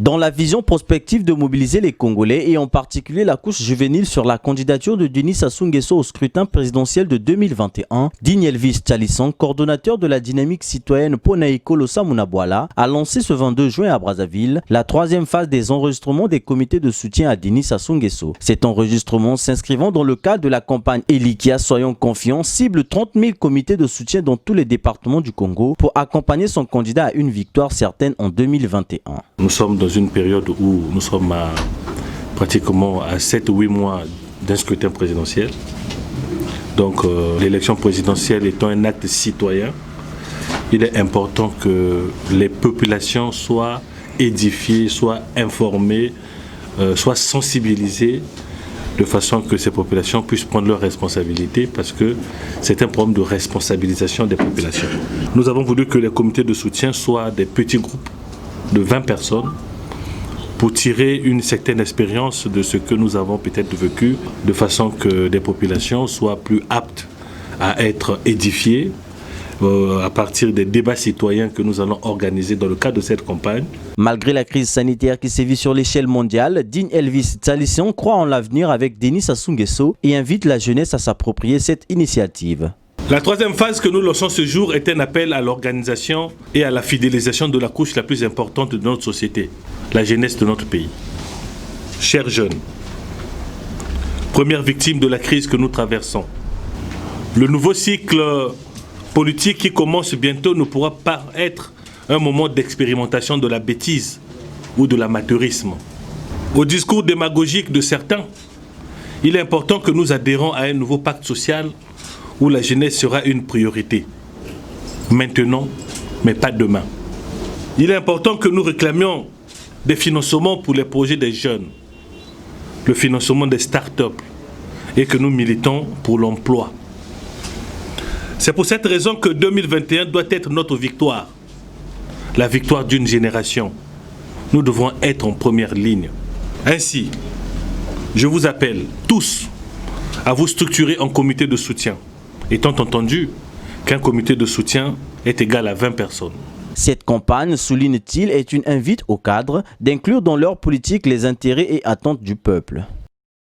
Dans la vision prospective de mobiliser les Congolais et en particulier la couche juvénile sur la candidature de Denis Sassou Nguesso au scrutin présidentiel de 2021, Digne Elvis Tchalisson, coordonnateur de la dynamique citoyenne Ponaiko Losa Munabwala, a lancé ce 22 juin à Brazzaville la troisième phase des enregistrements des comités de soutien à Denis Sassou Nguesso. Cet enregistrement s'inscrivant dans le cadre de la campagne Elikia Soyons Confiants cible 30 000 comités de soutien dans tous les départements du Congo pour accompagner son candidat à une victoire certaine en 2021. Nous sommes dans une période où nous sommes pratiquement à 7 ou 8 mois d'un scrutin présidentiel. Donc l'élection présidentielle étant un acte citoyen, il est important que les populations soient édifiées, soient informées, soient sensibilisées de façon que ces populations puissent prendre leurs responsabilités parce que c'est un problème de responsabilisation des populations. Nous avons voulu que les comités de soutien soient des petits groupes de 20 personnes pour tirer une certaine expérience de ce que nous avons peut-être vécu, de façon que des populations soient plus aptes à être édifiées à partir des débats citoyens que nous allons organiser dans le cadre de cette campagne. Malgré la crise sanitaire qui sévit sur l'échelle mondiale, Digne Elvis Tchalisson croit en l'avenir avec Denis Sassou Nguesso et invite la jeunesse à s'approprier cette initiative. La troisième phase que nous lançons ce jour est un appel à l'organisation et à la fidélisation de la couche la plus importante de notre société, la jeunesse de notre pays. Chers jeunes, première victime de la crise que nous traversons, le nouveau cycle politique qui commence bientôt ne pourra pas être un moment d'expérimentation de la bêtise ou de l'amateurisme. Au discours démagogique de certains, il est important que nous adhérons à un nouveau pacte social où la jeunesse sera une priorité. Maintenant, mais pas demain. Il est important que nous réclamions des financements pour les projets des jeunes, le financement des start-up et que nous militons pour l'emploi. C'est pour cette raison que 2021 doit être notre victoire, la victoire d'une génération. Nous devons être en première ligne. Ainsi, je vous appelle tous à vous structurer en comité de soutien, étant entendu qu'un comité de soutien est égal à 20 personnes. Cette campagne, souligne-t-il, est une invite aux cadres d'inclure dans leur politique les intérêts et attentes du peuple.